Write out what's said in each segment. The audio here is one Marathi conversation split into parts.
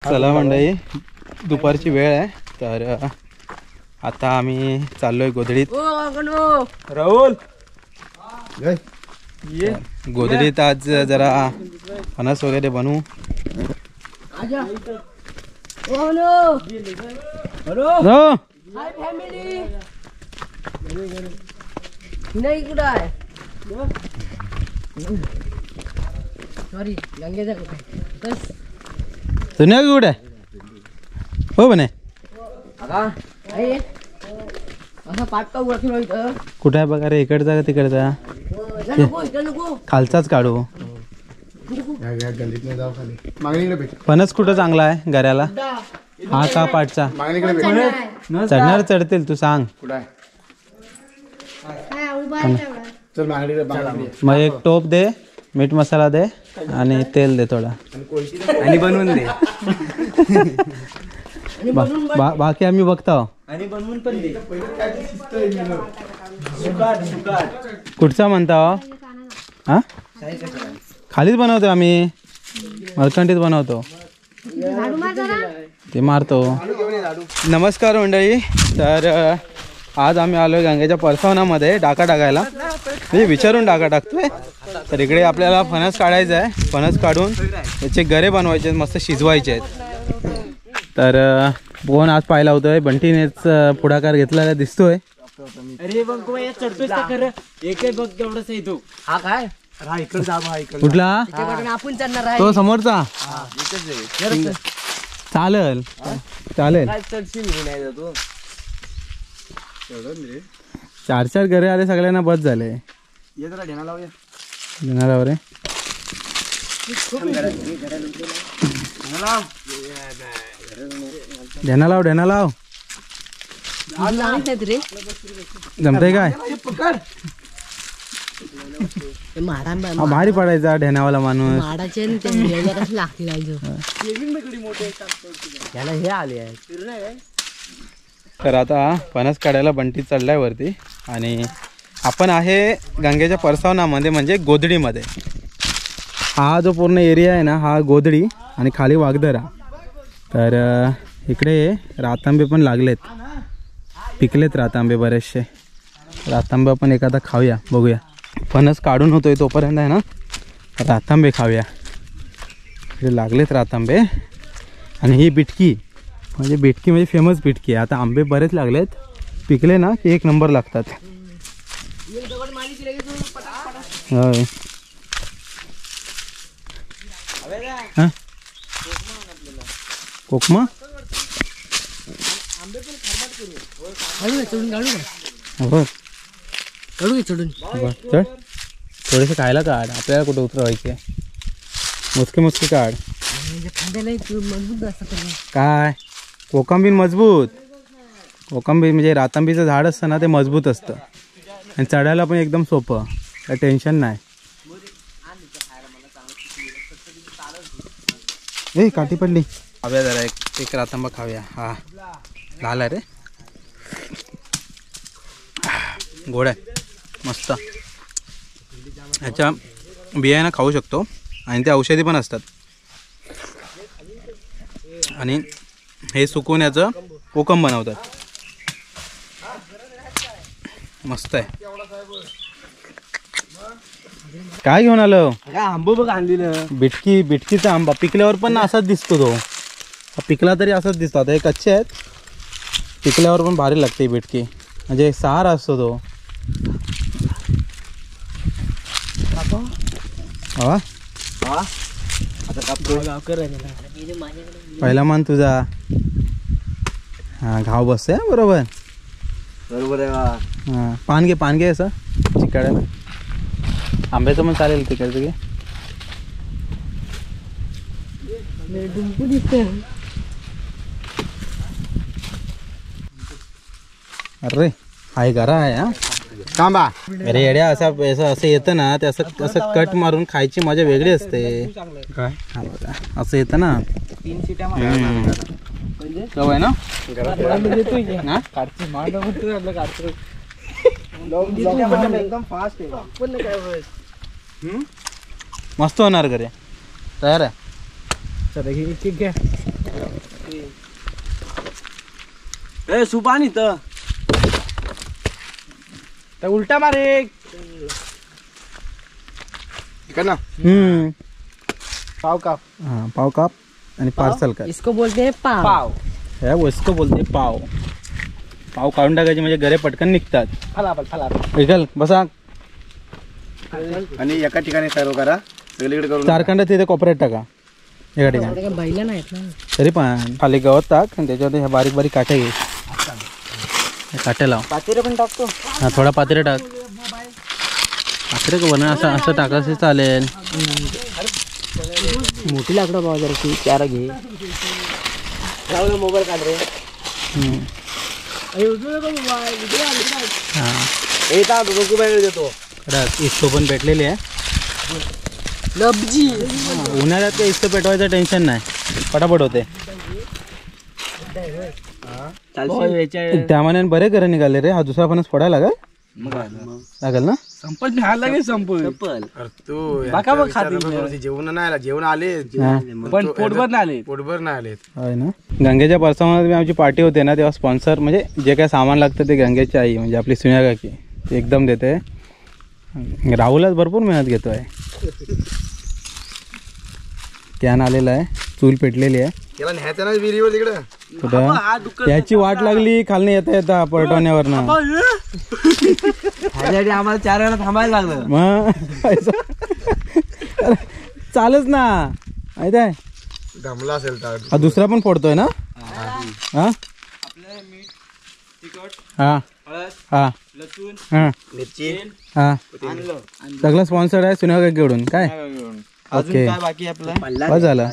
चला मंडळी, दुपारची वेळ आहे तर आता आम्ही चाललोय गोधडीत. राहुल गोधडीत आज जरा फणस वगैरे बनवू. सुन्या कुठे हो बने कुठे आहे बघा रे, इकडचा का तिकडचा? खालचाच काढू. फणस कुठं चांगला आहे घराला? हा का पाठचा? चढणार चढतील तू सांग. मग एक टोप दे, मीठ मसाला दे आणि तेल दे थोडा आणि बनवून दे. बाकी आम्ही बघतो. आणि बनवून पण दे. कुठचा म्हणता? हा खालीच बनवतो आम्ही, मरकंटीत बनवतो ते मारतो. नमस्कार मंडळी, तर आज आम्ही आलोय गंगेच्या परसावनामध्ये डाका टाकायला. म्हणजे विचारून डाका टाकतोय. तर इकडे आपल्याला फणस काढायचा आहे. फणस काढून त्याचे गरे बनवायचे आहेत, मस्त शिजवायचे आहेत. तर कोण आज पाहायला होतोय, बंटीनेच पुढाकार घेतला दिसतोय. अरे बघ चढतोय खरं, एक बघ तेवढंच आहे तो. हा काय कुठला? आपण चढणार आहे तो समोरचा. चालेल चालेल. चार चार घरे आले, सगळ्यांना बस झाले. ढेना रे ढेना लाव, ढेना लाव. जमतंय काय? भारी पडायचा ढेनावाला माणूस. हे आले. तर आता फणस काढायला बंटी चढलाय वरती आणि आपण आहे गंगेच्या परसावनामध्ये, म्हणजे गोधडीमध्ये. हा जो पूर्ण एरिया आहे ना, हा गोधडी आणि खाली वागदरा. तर इकडे रातांबे पण लागलेत, पिकलेत रातांबे बरेचसे. रातांबे पण एखादा खाऊया, बघूया. फणस काढून होतोय तोपर्यंत आहे ना, रातांबे खाऊया. इकडे लागलेत रातांबे. आणि ही बिटकी म्हणजे फेमस बिटकी आहे. आता आंबे बरेच लागलेत, पिकले ना की एक नंबर लागतात. होय. कोकमा चढ, थोडेसे खायला काढ, आपल्याला कुठे उतरवायचे. मोजके मोजके काढ. काय कोकंबी मजबूत? कोकंबी म्हणजे रातांबीचं झाड असतं ना, ते मजबूत असतं आणि चढायला पण एकदम सोपं, काय टेन्शन नाही. ए काठी पडली. खाऊया जरा एक रातांबा खाऊया. हा झाला रे, गोड आहे मस्त. ह्याच्या बियाणं खाऊ शकतो आणि ते औषधी पण असतात. आणि हे सुकवून याचं कोकम बनवतात. मस्त आहे. काय घेऊन आलो? आंबो बघ आणलेलं. बिटकीचा आंबा पिकल्यावर पण असाच दिसतो तो. पिकला तरी असाच दिसतो. आता हे कच्चे आहेत, पिकल्यावर पण भारी लागते बिटकी. म्हणजे सार असतो तो. पहिला मान तुझा. हा घाव बसते बरोबर बरोबर आहे. हां पान घे असं चिकाडायला. आंब्याचं पण चालेल तिकडचं घे. अरे हाय घरा आहे. हा कांबा. अरे येड्या असं येतं ना, ते असं कट मारून खायची मजा वेगळी असते. काय असं येतं ना, 3 शिट्या चव आहे ना. एकदम फास्ट आहे. मस्त होणार घरे. तयार आहे. चला घे. ए सुपान इथं उलटा मारे ना पाव काप हा पाव काप आणि पार्सल कर. इसको बोलते हैं पाव. पाव ह्या वस्तू बोलते पाव. पाव काढून टाकायचे म्हणजे गरे पटकन निघतात. विकल बसा. आणि एका ठिकाणी सर्व करा सगळीकडे करून चारखंड तिथे कोपऱ्यात टाका एका ठिकाणी. बैला नाहीत ना. तरी पण खाली गवत टाक आणि त्याच्यामध्ये ह्या बारीक बारीक काटे घे. काटे लाव. पातेरे पण टाकतो. हा थोडा पातेरे टाक. पातेरे का बनव असं असं टाकायचं चालेल. मोठी लाकडं बाबा जरा ती चार घे. मोबाईल काढ रे. हा देतो. इस्तो पण पेटलेली आहे. लबजी उन्हाळ्यात काही इस्तो पेटवायचं टेन्शन नाही. पटापट होते. त्यामाने बरे घरं निघाले रे. हा दुसरा फणस फोडायला लागेल ना. संपल लागेल संपल जेवण नाही जेवण आले पण पोटभर नाही आले. पोटभर नाही आले. होय ना. गंगेच्या परसामध्ये आमची पार्टी होते ना तेव्हा स्पॉन्सर म्हणजे जे काय सामान लागतं ते गंगेची आई म्हणजे आपली सुन्या काकी ते एकदम देते. राहुलच भरपूर मेहनत घेतो आहे. कॅन आलेला आहे. चूल पेटलेली आहे. त्याला न्यायचं ना विहिरीवर तिकडं. कुठं याची वाट लागली खालने येता येता पलटवण्यावरनं. आम्हाला 4 वेळा थांबायला लागलं. मग चालच ना माहित आहे. दमला असेल तर हा दुसरा पण फोडतोय ना. हा हा हा हा मिरची हा सगळं स्पॉन्सर्ड आहे सुन्या काकीकडून काय. ओके काय बाकी आपलं बस झालं.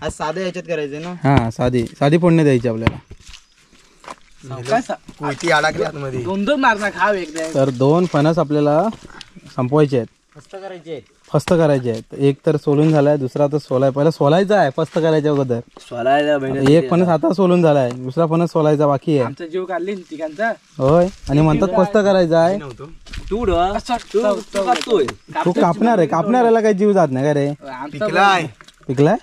आज साधं याच्यात करायचं ना. हा साधी साधी फोडणी द्यायची आपल्याला. कोयती अडकली आतमध्ये. 2 मारणार खाव एकदा. तर 2 फणस आपल्याला संपवायचे आहेत. मस्त करायचे. फस्त करायचे आहेत. एक तर सोलून झालाय दुसरा तर सोलाय. पहिला सोलायचा आहे फस्त करायच्या अगोदर. एक फणस आता सोलून झालाय दुसरा फणस सोलायचा बाकी आहे. आमचा जीव काढली तिघांचा. होय आणि म्हणतात फस्त करायचा आहे. तू कापणार आहे. कापणाऱ्याला काही जीव जात नाही का रे. पिकलाय पिकलाय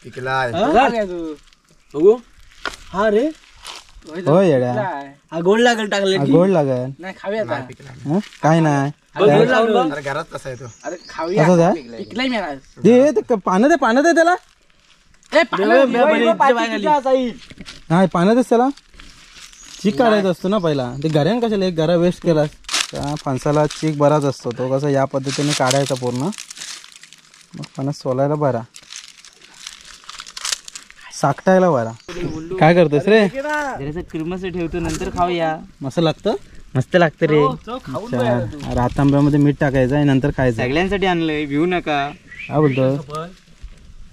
पिकलाय. बघू. हा रे होय येड्या. हा गोड लागेल टाकले. हा, गोड लागेल. नाही खाऊया आता. हं? काय नाही अरे घरात कसा आहे तो. अरे खाऊया. असंच आहे. पिकलाय मी आज. दे ते पानं दे पानं दे त्याला. हा पानं देस त्याला. चीक काढायचा असतो ना पहिला. ते गऱ्यान कशाला एक गरा वेस्ट केला. त्या फणसाला चीक बराच असतो. तो कसा या पद्धतीने काढायचा पूर्ण. मग फणस सोलायला बरा साकटायला बरा. काय करतोस रे. क्रीमच ठेवतो नंतर खाऊया. मस्त लागतं. मस्त लागतं रे. अच्छा रातांब्यामध्ये मीठ टाकायचं आणि नंतर खायचं. सगळ्यांसाठी आणलंय भिवू नका. काय बोलतो.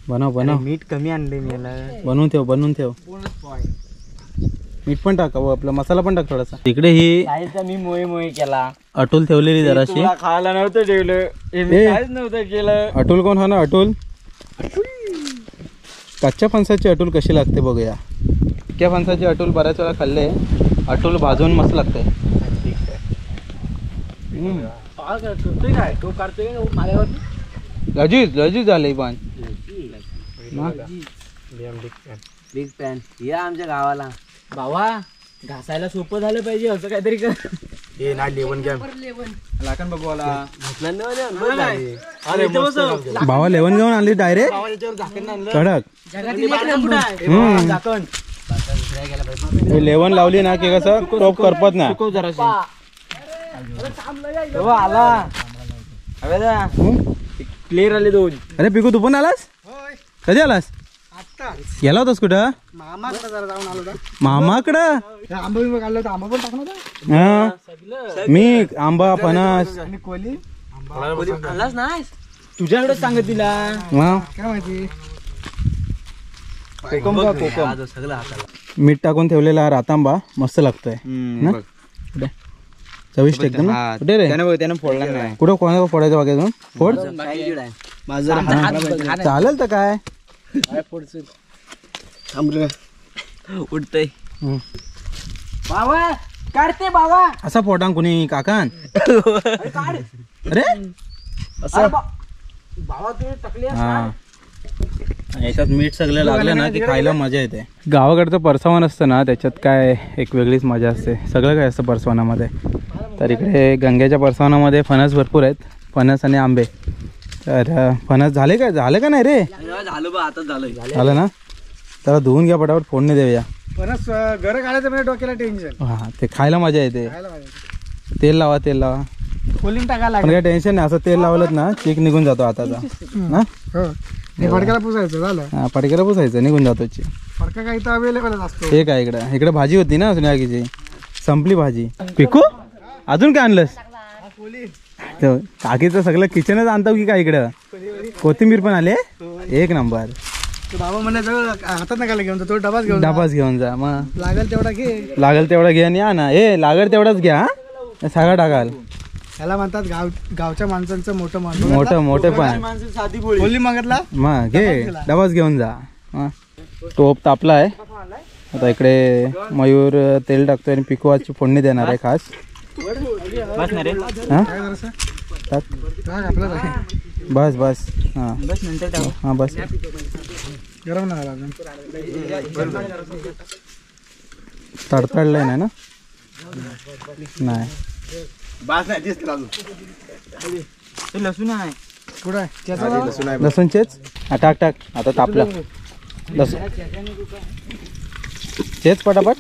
बनव बनव. मीठ कमी आणलंय मी याला. बनवून ठेव बनवून ठेव. मीठ पण टाका आपला मसाला पण टाक थोडासा. इकडे ही मी मोहे मोहे केला. अटूल ठेवलेली जराशी. खायला नव्हतं ठेवलं. काहीच नव्हतं केलं. अटूल कोण हा ना अटूल. कच्च्या फणसाची अटूल कशी लागते बघूया. कच्च्या फणसाची अटूल बऱ्याच वेळा खाल्ले. अटूल भाजून मस्त लागते. काय तो काढतोय माझ्यावर. लजीज लजीज झाले पण. बिग पॅन या आमच्या गावाला. भावा घासायला सोपं झालं पाहिजे असं काहीतरी कर. हे नाही लेवन घ्या. लाकण बघवाला भावा लेवण घेऊन आणली डायरेक्ट कडक. लेवण लावली ना की कसं टोप करपत ना. आला क्लिअर आले 2. अरे पिकू तू पण आलास. कधी आलास. गेला होतास कुठं. मामाकडं. हा मी आंबा फणस तुझ्याकडे सांगत तिला. मीठ टाकून ठेवलेला हा रातांबा मस्त लागतोय ना. चविष्ट एकदम. कुठे रे त्यानं फोडला नाही. कुठं कोणाला फोडायचं बघायचं. फोड माझं चालेल तर काय. उठतय बाबा. काढते बाबा. असा फोटांग कुणी काकान. अरे असं बाबा तू टाकली. हा याच्यात मीठ सगळं लागलं ना की खायला मजा येते. गावाकडचं परसावन असतं ना त्याच्यात काय एक वेगळीच मजा असते. सगळं काय असतं परसवानामध्ये. तर इकडे गंगेच्या परसवानामध्ये फणस भरपूर आहेत, फणस आणि आंबे. तर फणस झाले का नाही रे? झालं बा आता झालं ना. त्याला धुवून घ्या पटापट, फोडणी देऊया. फणस घर काढायचं म्हणजे डोक्याला टेन्शन. हां ते खायला मजा येते. तेल लावा कोलिंग टाकायला पण काय टेन्शन नाही. असं तेल लावलं ना चीक निघून जातो हाताचा ना. फडक्याला पुसायचं झालं. हां पटकेला पुसायचं, निघून जातो चीक. फडका काही तर अवेलेबल असतो. हे काय इकडे भाजी होती ना सुन्यागीची, संपली भाजी. पिकू अजून काय आणलंस? काकीचं सगळं किचनच आणतो की काय इकडं. कोथिंबीर पण आले, एक नंबर. बाबा म्हणायचं हातात नका घेऊन जा, तो डबाच घेऊन घेऊन जा. मग लागेल तेवढा घे. लागेल तेवढा घ्या आणि या ना. लागेल तेवढाच घ्या हा, सगळा टाकाल. त्याला म्हणतात गावच्या माणसांचं मोठं मान. मोठे पण साधी पोळी कोली मागितला मग घे, डबाच घेऊन जा. टोप तापला आहे आता. इकडे मयूर तेल टाकतोय आणि पिकवाची फोडणी देणार आहे खास. बस ना रे. हां काय जरासं टाक, आपल्याला बस हां बस नंतर टाकू. हां बस. गरम नाही झाला अजून. तडतडलंय नाही ना. नाही बास नाही दिसत अजून. ते लसूण आहे पुढे त्याचा लसूणचेच टाक आता तापलं लसूण चेच पटापट.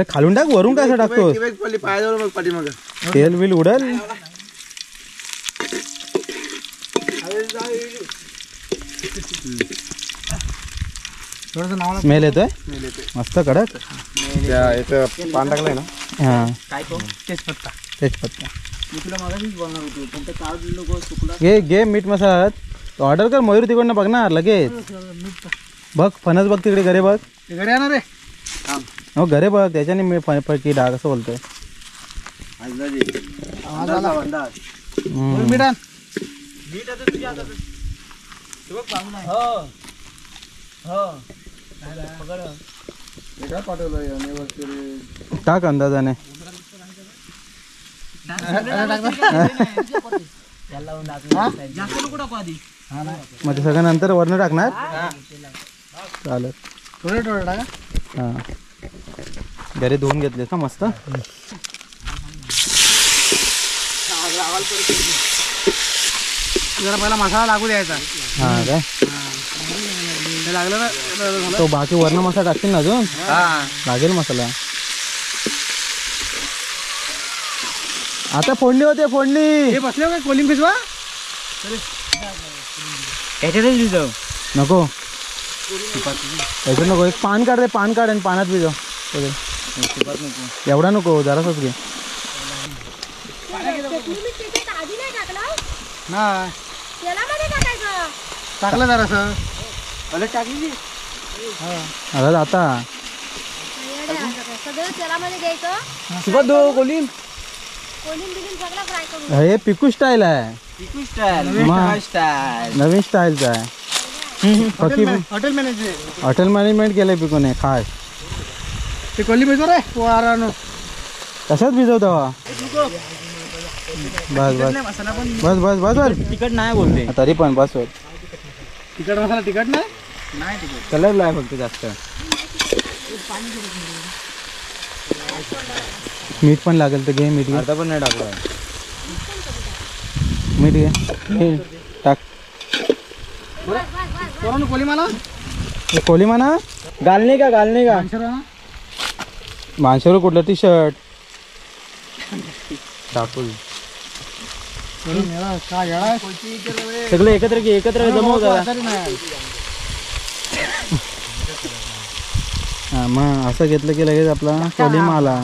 खालून टाक, वरून कसं टाकतो? पायाजवळ पाठीमाग तेल बिल उडल. थोडस नावाला स्मेल येतोय मस्त कडक. पान टाकलंय ना. हां काय तो तेजपत्ता. मी तुला मागाशीच बोलणार होतो पण ते काढ नको चुकला. घे मीठ मसाला ऑर्डर कर. मयूर तिकडनं बघणार लगेच. बघ फणस बघ तिकडे, घरे बघ. घरी येणार रे. हो घरे बघ, त्याच्याने मी की डाग असं बोलतोय. मीठ आण. टाक अंदाजाने. मग ते सगळं नंतर वरण टाकणार. चालेल. थोडे टाका. हां घरी धुवून घेतलेस ना मस्त. जरा पहिला मसाला लागू द्यायचा. हां काय ते लागलं ना तो बाकी वरण मसाला टाकतील ना अजून. लागेल मसाला. आता फोडणी होते, फोडणी. हे बसले काय कोलिंग भिजवा. याच्यातच भिजव. नको त्याच्यात नको. एक पान काढ रे, पान काढ आणि पाण्यात भिजव. एवढा नको, जरासाच घे. नाही टाकलं जरासं. टाकली आता सुबत दो कोलिम. हे पिकू स्टाईल आहे. पिकू स्टाईल. मग. स्टाईल. नवीन स्टाईलचा आहे. हॉटेल मॅनेजर हॉटेल मॅनेजमेंट केलंय पिकूने खास. ते कोली भिजवा रे वारानो. कशात भिजवतो? बस तिखट नाही बोलते. तरी पण बस. तिखट मसाला तिखट नाही. कलर लाय फक्त जास्त. मीठ पण लागेल तर घे. मीठ अर्धा पण नाही टाकला. मीठ घे, टाक. कोली मला कोली म्हणा. घालणे का माणसावर कुठलं टी शर्ट टाकू. सगळे एकत्र जमव जरा. हां मग असं घेतलं की लगेच आपला कोलिमा आला.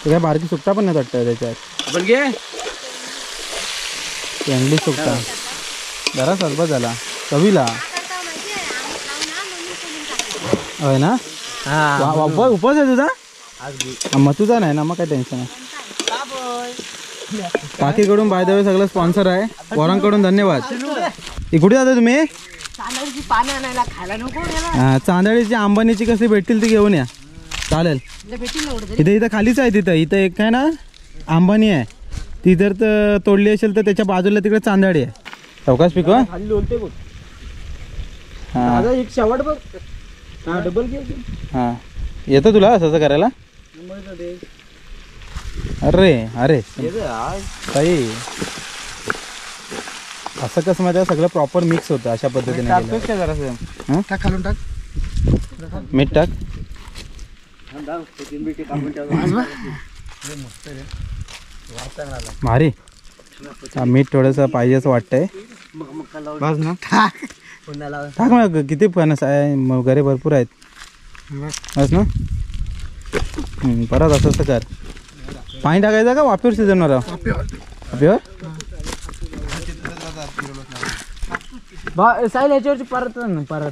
ते काय बारकी सुकटा पण नाही वाटतं त्याच्यात. आपण घे चांगली सुकटा जरा सरबत झाला चवीला. होय ना. उपवास आहे तुझा. मग तुझा नाही ना, मग काय टेन्शन आहे. काकीकडून बाय द वे सगळं स्पॉन्सर आहे. पोरांकडून धन्यवाद. कुठे जाता तुम्ही? तांदळाची पानं आणायला खायला नको. चांदळीची अंबानीची कशी भेटतील ती घेऊन या. चालेल. भेटेल ना कुठेतरी. इथे खालीच आहे तिथं. इथं एक काय ना आंबानी आहे, ती जर तोडली असेल तर त्याच्या बाजूला तिकडे चांदाडी आहे. चौकास पिकवा. खाली लोलते बघ. हा माझा एक शेवट बघ. हा डबल घे. हा येतं तुला असं करायला. अरे अरे ताई असं कसं माहिती सगळं प्रॉपर मिक्स होतं अशा पद्धतीने टाकतोस केलं. का जरासं? हं? टाक खालून टाक. मीठ टाक. भारी. हा, मीठ थोडंसं पाहिजे असं वाटतंय. बस ना टाक. टाक मग. किती फणस आहे मग, घरे भरपूर आहेत. बस ना. परत असं कर. पाणी टाकायचं का वाफेवर शिजवणार? वाफेवर. साईल ह्याच्यावरची परत ना परत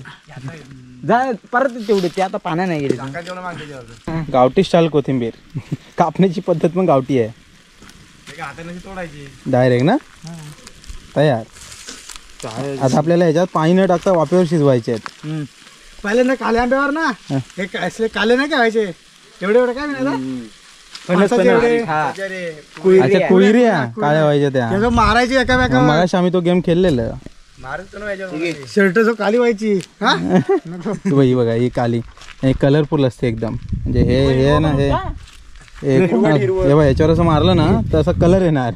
जा परत तेवढे ते आता पाण्या नाही गेले. गावठी स्टाईल कोथिंबीर. कापण्याची पद्धत पण गावठी आहे. डायरेक्ट ना तयार. आता आपल्याला ह्याच्यात पाणी न टाकता वाफेवर शिजवायचे आहेत. पहिल्यांदा काल्या आंब्यावर ना हे असले काले नाही काय व्हायचे एवढे एवढे काय नाही अच्छा कुईऱ्या काळ्या व्हायच्या त्या. मारायची एका बेका मगाशी आम्ही तो गेम खेळलेला. शर्ट जो काली व्हायची. हा ही बघा ही काली कलरफुल असते एकदम. म्हणजे हे आहे ना हे बघा याच्यावर असं मारलं ना तर असा कलर येणार.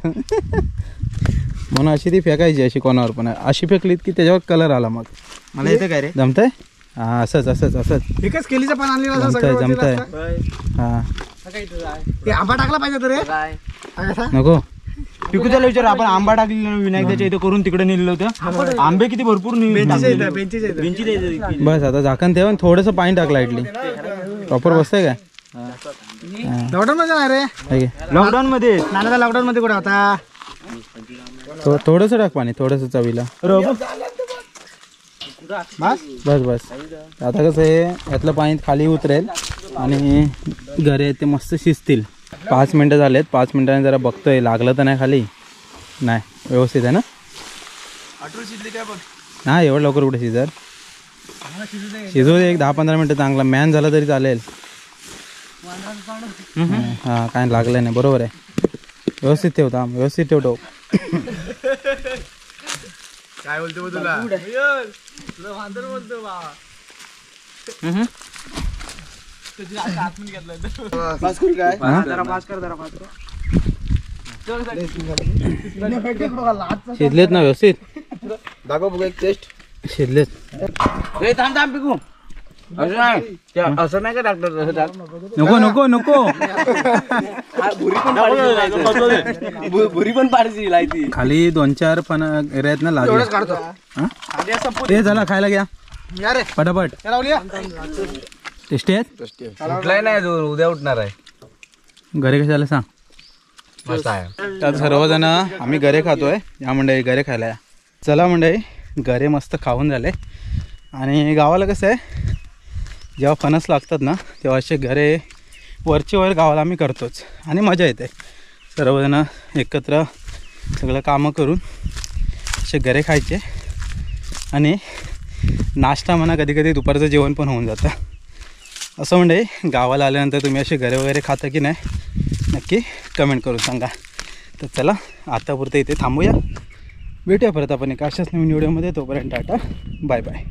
म्हणून अशी ती फेकायची अशी कोणावर पण. अशी फेकलीत की त्याच्यावर कलर आला. मग मला येतं काय रे? जमतंय. हा असंच असंच असंच एकच केलीचं पान आणलेलं असं जमतंय सगळं जमतंय. वरतीला हा हे आंबा टाकला पाहिजे तर रे. काय नको. पिकूच्याला विचार. आपण आंबा टाकलेला विनायकाच्या इथे करून तिकडे नेलेलं होतं. आंबे किती भरपूर बस आता झाकण ठेवा. थोडंसं पाणी टाक लाईटली. प्रॉपर बसतंय काय? लॉकडाऊन मध्ये नाही रे. आहे. लॉकडाऊन मध्ये नानाचा लॉकडाऊन मध्ये कुठे होता. थोडंसं टाक पाणी थोडंसं चवीला. बस बस बस. आता कसं आहे यातलं पाणी खाली उतरेल आणि घरे ते मस्त शिजतील. 5 मिनटं झालेत. 5 मिनटांनी जरा बघतोय लागलं तर नाही खाली. नाही व्यवस्थित आहे ना. नाही एवढं लवकर कुठे शिजर. शिजू दे एक 10-15 मिनटं. चांगला मॅन झाला तरी चालेल. हां काय लागलं नाही. बरोबर आहे. व्यवस्थित ठेवता व्यवस्थित ठेवतो. काय बोलतो तुला. शिजलेत ना व्यवस्थित. दाखव बघ एक टेस्ट. शिजलेत. थांब थांब पिकू. असं नाही असं नाही का डॉक्टर. नको नको नको. भुरी पण पाडची लायती. खाली 2-4 पण आहेत ना लागले. ते झाला खायला घ्या पटापट. टेस्टी आहेत. उठलाय नाही उद्या उठणार आहे. घरे कशाला सांग. मस्त आहे. तर सर्वजण आम्ही गरे खातोय. या मंडळी गरे खायला या. चला मंडळी गरे मस्त खाऊन झाले. आणि गावाला कसं आहे जेव्हा फणस लागतात ना तेव्हा असे घरे वरचे वर गावाला आम्ही करतोच. आणि मजा येते सर्वजण एकत्र सगळं कामं करून असे गरे खायचे. आणि नाश्ता म्हणा कधी कधी दुपारचं जेवण पण होऊन जातं. असं म्हणजे गावाला आल्यानंतर तुम्ही असे घरे वगैरे खाता की नाही नक्की कमेंट करून सांगा. तर चला आतापुरतं इथे थांबूया. भेटूया परत आपण एका अशाच नवीन व्हिडिओमध्ये. तोपर्यंत टाटा बाय बाय.